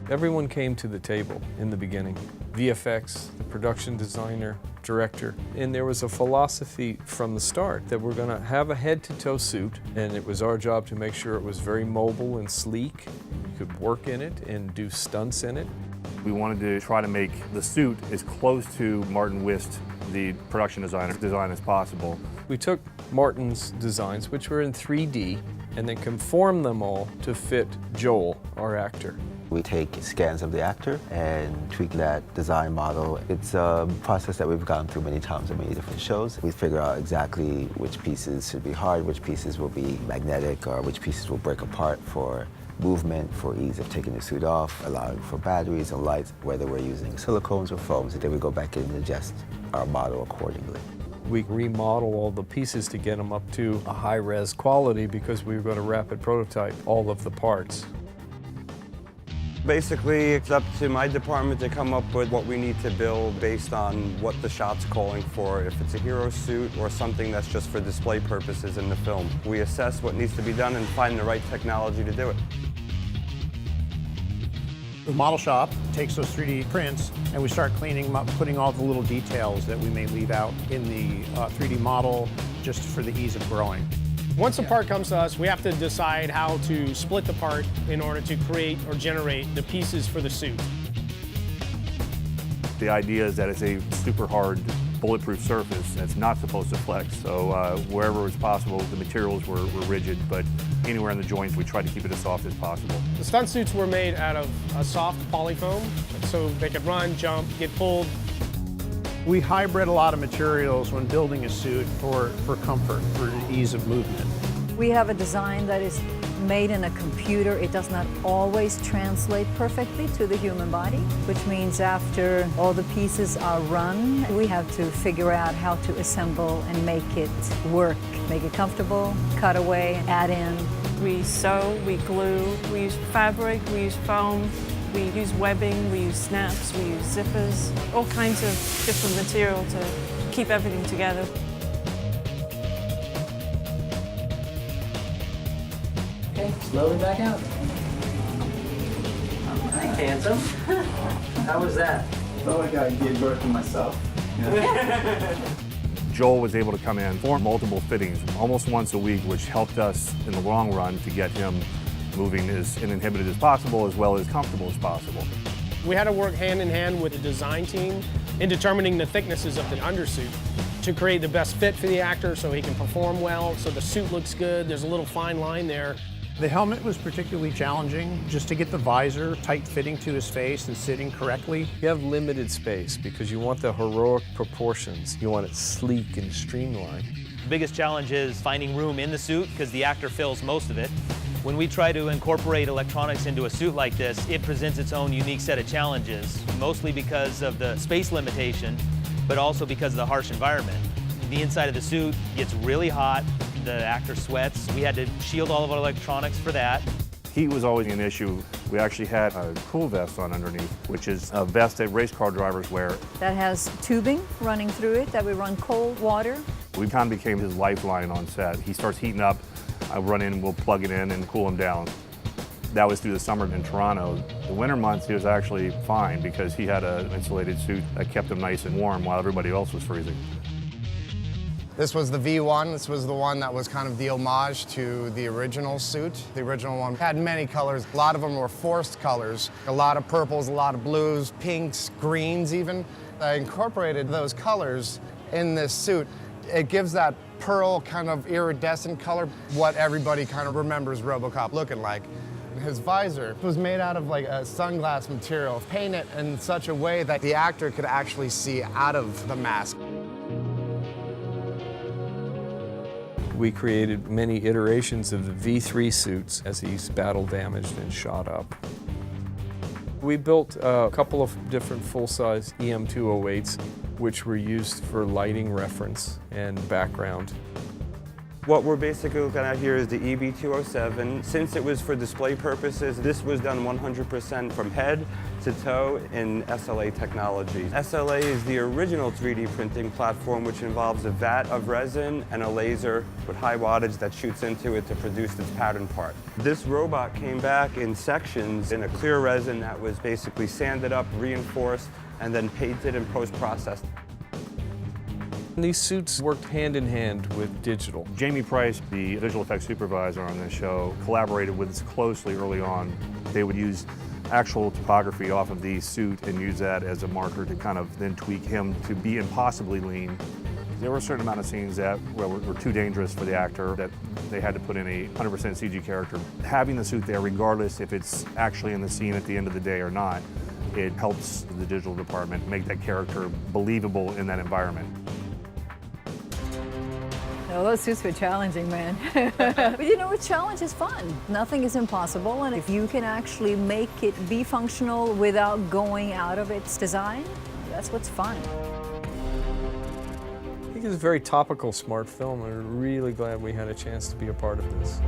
Everyone came to the table in the beginning. VFX, the production designer, director, and there was a philosophy from the start that we're going to have a head-to-toe suit, and it was our job to make sure it was very mobile and sleek. You could work in it and do stunts in it. We wanted to try to make the suit as close to Martin Wist, the production designer's design, as possible. We took Martin's designs, which were in 3D, and then conformed them all to fit Joel, our actor. We take scans of the actor and tweak that design model. It's a process that we've gone through many times in many different shows. We figure out exactly which pieces should be hard, which pieces will be magnetic, or which pieces will break apart for movement, for ease of taking the suit off, allowing for batteries and lights, whether we're using silicones or foams, and then we go back in and adjust our model accordingly. We remodel all the pieces to get them up to a high-res quality because we were going to rapid prototype all of the parts. Basically, it's up to my department to come up with what we need to build based on what the shot's calling for, if it's a hero suit or something that's just for display purposes in the film. We assess what needs to be done and find the right technology to do it. The model shop takes those 3D prints and we start cleaning them up, putting all the little details that we may leave out in the 3D model just for the ease of growing. Once a part comes to us, we have to decide how to split the part in order to create or generate the pieces for the suit. The idea is that it's a super hard, bulletproof surface that's not supposed to flex. So wherever it's possible, the materials were rigid, but anywhere in the joints, we tried to keep it as soft as possible. The stunt suits were made out of a soft polyfoam, so they could run, jump, get pulled. We hybrid a lot of materials when building a suit for comfort, for ease of movement. We have a design that is made in a computer. It does not always translate perfectly to the human body, which means after all the pieces are run, we have to figure out how to assemble and make it work. Make it comfortable, cut away, add in. We sew, we glue, we use fabric, we use foam. We use webbing, we use snaps, we use zippers, all kinds of different material to keep everything together. Okay, slowly back out. Thanks, handsome. How was that? Felt like I gave birth to myself. Joel was able to come in for multiple fittings almost once a week, which helped us in the long run to get him moving as uninhibited as possible, as well as comfortable as possible. We had to work hand in hand with the design team in determining the thicknesses of the undersuit to create the best fit for the actor so he can perform well, so the suit looks good. There's a little fine line there. The helmet was particularly challenging, just to get the visor tight fitting to his face and sitting correctly. You have limited space because you want the heroic proportions. You want it sleek and streamlined. The biggest challenge is finding room in the suit because the actor fills most of it. When we try to incorporate electronics into a suit like this, it presents its own unique set of challenges, mostly because of the space limitation, but also because of the harsh environment. The inside of the suit gets really hot, the actor sweats. We had to shield all of our electronics for that. Heat was always an issue. We actually had a cool vest on underneath, which is a vest that race car drivers wear. That has tubing running through it that we run cold water. We kind of became his lifeline on set. He starts heating up, I run in, we'll plug it in and cool him down. That was through the summer in Toronto. The winter months, he was actually fine because he had an insulated suit that kept him nice and warm while everybody else was freezing. This was the V1. This was the one that was kind of the homage to the original suit. The original one had many colors. A lot of them were forced colors. A lot of purples, a lot of blues, pinks, greens even. I incorporated those colors in this suit. It gives that pearl kind of iridescent color, what everybody kind of remembers RoboCop looking like. His visor was made out of like a sunglass material, painted in such a way that the actor could actually see out of the mask. We created many iterations of the V3 suits as he's battle damaged and shot up. We built a couple of different full-size EM208s, which were used for lighting reference and background. What we're basically looking at here is the EB207. Since it was for display purposes, this was done 100% from head to toe in SLA technology. SLA is the original 3D printing platform, which involves a vat of resin and a laser with high wattage that shoots into it to produce its pattern part. This robot came back in sections in a clear resin that was basically sanded up, reinforced, and then painted and post-processed. These suits worked hand in hand with digital. Jamie Price, the visual effects supervisor on this show, collaborated with us closely early on. They would use actual topography off of the suit and use that as a marker to kind of then tweak him to be impossibly lean. There were a certain amount of scenes that were too dangerous for the actor, that they had to put in a 100% CG character. Having the suit there, regardless if it's actually in the scene at the end of the day or not, it helps the digital department make that character believable in that environment. No, those suits were challenging, man. But you know, a challenge is fun. Nothing is impossible, and if you can actually make it be functional without going out of its design, that's what's fun. I think it's a very topical, smart film, and we're really glad we had a chance to be a part of this.